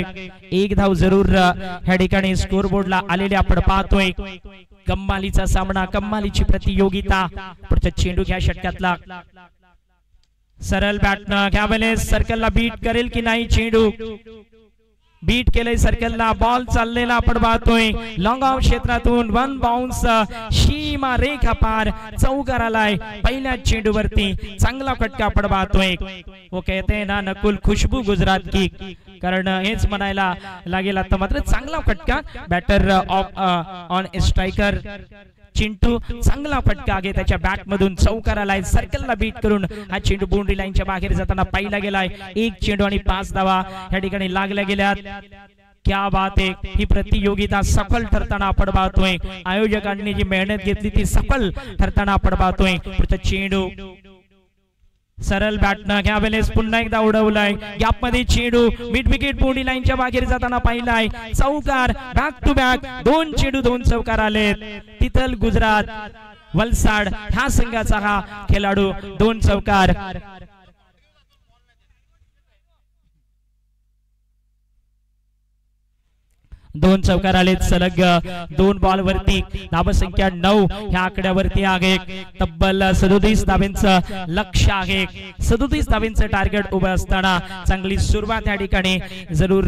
आहे. एक धाव जरूर ह्या ठिकाणी स्कोर बोर्डला आलेले आपण पाहतोय. कम्मालीचा सामना, कम्मालीची प्रतियोगिता. पुढचा चेंडू घ्या षटकातला. सरळ बॅटनं घ्या वेळेस सर्कलला बीट करेल की नाही चेंडू. बीट केलंय सर्कलला. बॉल चाललेला आपण पाहतोय. लॉंग ऑफ क्षेत्रातून वन बाउन्स सीमा रेखा पार चौकार आलाय पहिल्या चेंडूवरती. चांगला फटका आपण पाहतोय. वो कहते ना नकुल खुशबू गुजरात की, कारण हेच म्हणायला लागेल. आता मात्र चांगला फटका. बॅटर ऑन स्ट्रायकर चिंटू चांगला फटका आहे त्याच्या बॅट मधून. चौकार आलाय. सर्कलला बीट करून हा चेंडू बाउंड्री लाईनच्या बाहेर जाताना पाहिला गेलाय. एक चेंडू आणि 5 धावा या ठिकाणी लागल्या गेल्यात. क्या बात आहे. ही प्रतियोगिता सफल ठरताना आपण पाहतोय. आयोजकांनी जी मेहनत घेतली ती सफल ठरताना आपण पाहतोय. पुढचा चेंडू सरळ बॅटनं घ्या वेळेस पुन्हा एकदा उडवलाय. गॅप मध्ये चेंडू मिड विकेट बाउंड्री लाईनच्या बाहेर जाताना पाहिलाय. चौकार. बॅक टू बॅक 2 चेंडू 2 चौकार आलेत. तिथल गुजरात वलसाड ह्या संघाचा हा खेळाडू 2 चौकार. दोन चौकार आलेत सलग 2 बॉल वरती. धावसंख्या 9 ह्या आकड्यावरती आहे. तब्बल 37 धावांचं लक्ष्य आहे. 37 धावांचं टार्गेट उभं असताना चांगली सुरुवात या ठिकाणी जरूर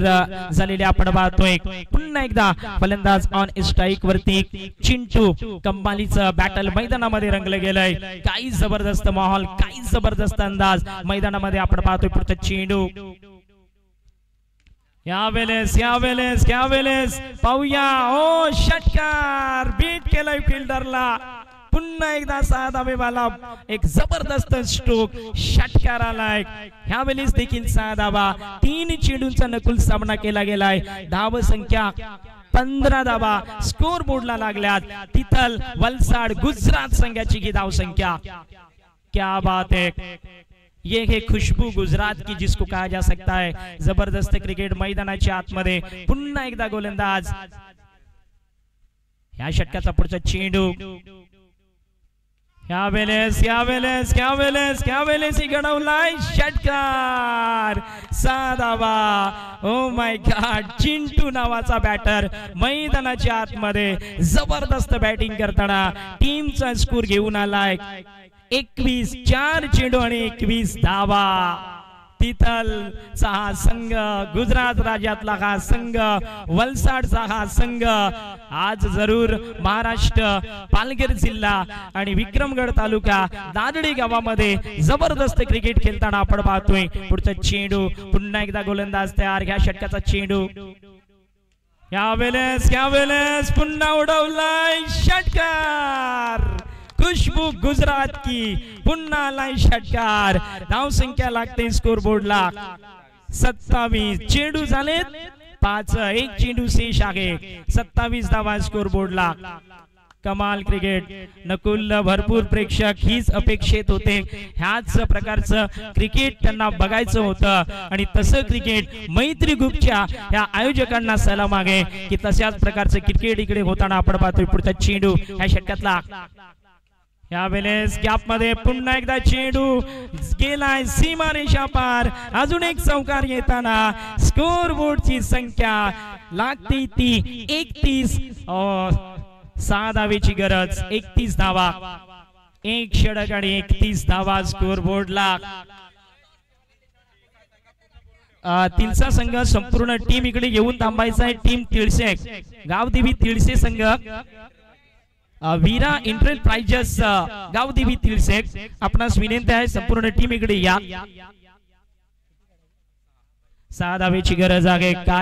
झालेली आपण पाहतोय. पुन्हा एकदा फलंदाज ऑन स्ट्राइक वरती चिंटू. कम्मालीचं बॅटल मैदानामध्ये रंगलं गेलंय. काही जबरदस्त माहोल, काही जबरदस्त अंदाज मैदानामध्ये आपण पाहतोय. पुढचा चेंडू यावेळेस पाहूया. ओ षटकार. बीट केलंय फिल्डरला. पुन्हा एकदा 6 धावेवाला एक जबरदस्त स्ट्रोक. षटकार आलाय. ह्यावेळेस देखील 6 धावा. 3 चेंडूंचा नकुल सामना केला गेलाय. धाव संख्या 15 धावा स्कोर बोर्डला लागल्यात. तिथल वलसाड गुजरात संघाची ही धाव संख्या. क्या बात है. ये है खुशबू गुजरात की जिसको कहा जा सकता है. जबरदस्त क्रिकेट मैदानाच्या आतमध्ये. पुन्हा एकदा गोलंदाज. ह्या षटकाचा पुढचा चेंडू यावेळेस घडवलाय. षटकार. 6 धावा. Oh my God. चिंटू नावाचा बॅटर मैदानाच्या आतमध्ये जबरदस्त बॅटिंग करताना टीमचा स्कोर घेऊन आलाय. 21 4 चेंडू आणि 21 धावा. तिथलचा हा संघ, गुजरात राज्यातला हा संघ, वलसाडचा हा संघ आज जरूर महाराष्ट्र पालघर जिल्हा आणि विक्रमगड तालुका दादडी गावामध्ये जबरदस्त क्रिकेट खेळताना आपण पाहतोय. पुढचा चेंडू पुन्हा एकदा गोलंदाज तयार. ह्या षटकाचा चेंडू यावेळेस पुन्हा उडवलाय. षटकार. खुशबू गुजरात की. पुन्हा आलाय षटकार. धाव संख्या लागते स्कोर बोर्डला 27. चेंडू झालेत 5. एक चेंडू शेष आहे. 27 धावा स्कोर बोर्डला. कमाल क्रिकेट. नकुल भरपूर प्रेक्षक हीच अपेक्षित होते. ह्याच प्रकारचं क्रिकेट त्यांना बघायचं होतं आणि तसं क्रिकेट मैत्री ग्रुपच्या या आयोजकांना सलाम आहे की तशाच प्रकारचं क्रिकेट इकडे होताना आपण पाहतोय. पुढचा चेंडू ह्या षटकातला. यावेळेस गॅप मध्ये पुन्हा एकदा चेंडू गेलाय सीमारेषा पार. अजून एक चौकार येताना स्कोर बोर्डची संख्या लागते ती 31. 6 धावेची गरज. 31 धावा. 1 षटक आणि 31 धावा स्कोर बोर्डला. तिलसा संघ संपूर्ण टीम इकडे येऊन थांबायचा आहे. टीम तिळसे गावदेवी तिळसे संघ वीरा एंटरप्राइजेस गावदेवी तिळसे आपणास विनंती आहे संपूर्ण टीम इकडे या. 6 धावेची गरज आहे. काय